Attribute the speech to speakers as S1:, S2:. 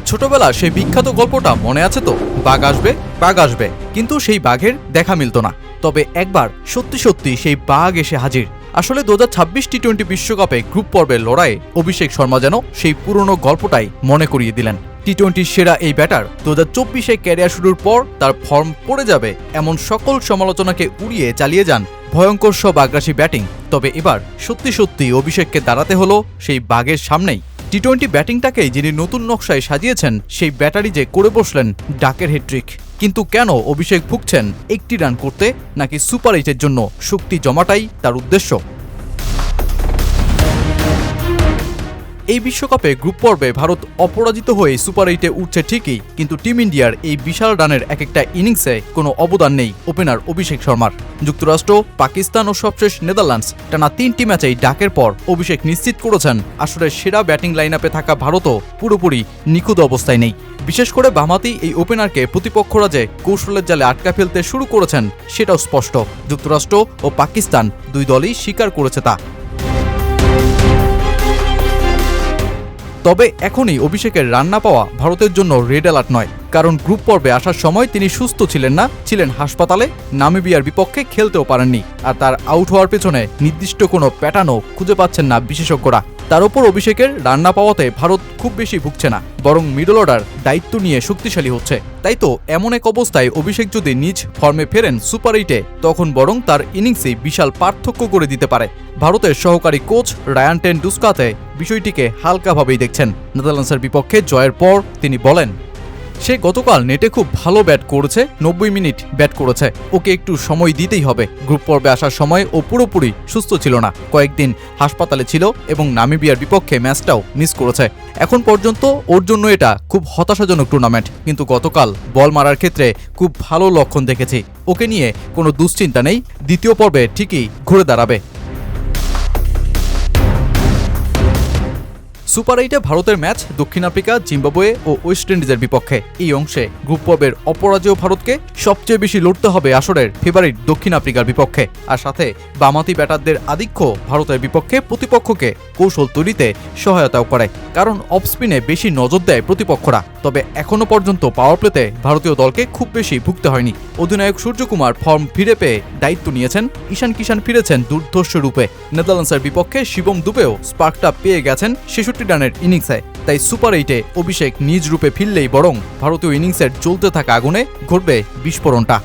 S1: ছোটবেলা সেই বিখ্যাত গল্পটা মনে আছে তো? বাঘ আসবে, কিন্তু সেই বাঘের দেখা মিলত না। তবে একবার সত্যি সত্যি সেই বাঘ এসে হাজির। আসলে 2026 টি-20 বিশ্বকাপে গ্রুপ পর্বের লড়াইয়ে অভিষেক শর্মা যেন সেই পুরনো গল্পটাই মনে করিয়ে দিলেন। টি-20 সেরা এই ব্যাটার 2024-এ ক্যারিয়ার শুরুর পর তার ফর্ম পড়ে যাবে এমন সকল সমালোচনাকে উড়িয়ে চালিয়ে যান ভয়ঙ্কর সব আগ্রাসী ব্যাটিং। তবে এবার সত্যি সত্যি অভিষেককে দাঁড়াতে হলো সেই বাঘের সামনেই। টি-20 ব্যাটিংটাকেই যিনি নতুন নকশায় সাজিয়েছেন সেই ব্যাটারি যে করে বসলেন ডাকের হ্যাট্রিক। কিন্তু কেন অভিষেক ভুগছেন একটি রান করতে, নাকি সুপার 8-এর জন্য শক্তি জমাটাই তার উদ্দেশ্য? এই বিশ্বকাপে গ্রুপ পর্বে ভারত অপরাজিত হয়ে সুপার 8-এ উঠছে ঠিকই, কিন্তু টিম ইন্ডিয়ার এই বিশাল রানের এক একটা ইনিংসে কোনো অবদান নেই ওপেনার অভিষেক শর্মার। যুক্তরাষ্ট্র, পাকিস্তান ও সবশেষ নেদারল্যান্ডস টানা 3টি ম্যাচেই ডাকের পর অভিষেক নিশ্চিত করেছেন আসলে সেরা ব্যাটিং লাইনআপে থাকা ভারতও পুরোপুরি নিখুঁত অবস্থায় নেই। বিশেষ করে বামহাতি এই ওপেনারকে প্রতিপক্ষরা যে কৌশলের জালে আটকা ফেলতে শুরু করেছেন সেটাও স্পষ্ট। যুক্তরাষ্ট্র ও পাকিস্তান দুই দলই স্বীকার করেছে তা। তবে এখনই অভিষেকের রান না পাওয়া ভারতের জন্য রেড অ্যালার্ট নয়, কারণ গ্রুপ পর্বে আসার সময় তিনি সুস্থ ছিলেন না, ছিলেন হাসপাতালে, নামিবিয়ার বিপক্ষে খেলতেও পারেননি। আর তার আউট হওয়ার পেছনে নির্দিষ্ট কোনো প্যাটার্নও খুঁজে পাচ্ছেন না বিশেষজ্ঞরা। তার উপর অভিষেকের রান না পাওয়াতে ভারত খুব বেশি ভুগছে না, বরং মিডল অর্ডার দায়িত্ব নিয়ে শক্তিশালী হচ্ছে। তাই তো এমন এক অবস্থায় অভিষেক যদি নিজ ফর্মে ফেরেন সুপার 8-এ, তখন বরং তার ইনিংসে বিশাল পার্থক্য করে দিতে পারে। ভারতের সহকারী কোচ রায়ান টেন্ডুস্কাতে বিষয়টিকে হালকাভাবেই দেখছেন। নেদারল্যান্ডসের বিপক্ষে জয়ের পর তিনি বলেন, সে গতকাল নেটে খুব ভালো ব্যাট করেছে, 90 মিনিট ব্যাট করেছে, ওকে একটু সময় দিতেই হবে। গ্রুপ পর্বে আসার সময় ও পুরোপুরি সুস্থ ছিল না, কয়েকদিন হাসপাতালে ছিল এবং নামিবিয়ার বিপক্ষে ম্যাচটাও মিস করেছে। এখন পর্যন্ত ওর জন্য এটা খুব হতাশাজনক টুর্নামেন্ট, কিন্তু গতকাল বল মারার ক্ষেত্রে খুব ভালো লক্ষণ দেখেছি। ওকে নিয়ে কোনো দুশ্চিন্তা নেই, দ্বিতীয় পর্বে ঠিকই ঘুরে দাঁড়াবে। সুপার 8-এ ভারতের ম্যাচ দক্ষিণ আফ্রিকা, জিম্বাবুয়ে ও ওয়েস্ট ইন্ডিজের বিপক্ষে। এই অংশে গ্রুপ পর্বের অপরাজেয় ভারতকে সবচেয়ে বেশি লড়তে হবে আসরের ফেভারিট দক্ষিণ আফ্রিকার বিপক্ষে। আর সাথে বামহাতি ব্যাটারদের আধিক্য ভারতের বিপক্ষে প্রতিপক্ষকে কৌশল তৈরিতে সহায়তাও করে, কারণ অফ স্পিনে বেশি নজর দেয় প্রতিপক্ষরা। তবে এখনো পর্যন্ত পাওয়ার প্লেতে ভারতীয় দলকে খুব বেশি ভুগতে হয়নি। অধিনায়ক সূর্যকুমার ফর্ম ফিরে পেয়ে দায়িত্ব নিয়েছেন, ঈশান কিষান ফিরেছেন দুর্ধর্ষ রূপে। নেদারল্যান্ডসের বিপক্ষে শিবম দুবেও স্পার্কটা পেয়ে গেছেন 66 রানের ইনিংসে। তাই সুপার 8-এ অভিষেক নিজ রূপে ফিরলেই বরং ভারতীয় ইনিংসের চলতে থাকা আগুনে ঘটবে বিস্ফোরণটা।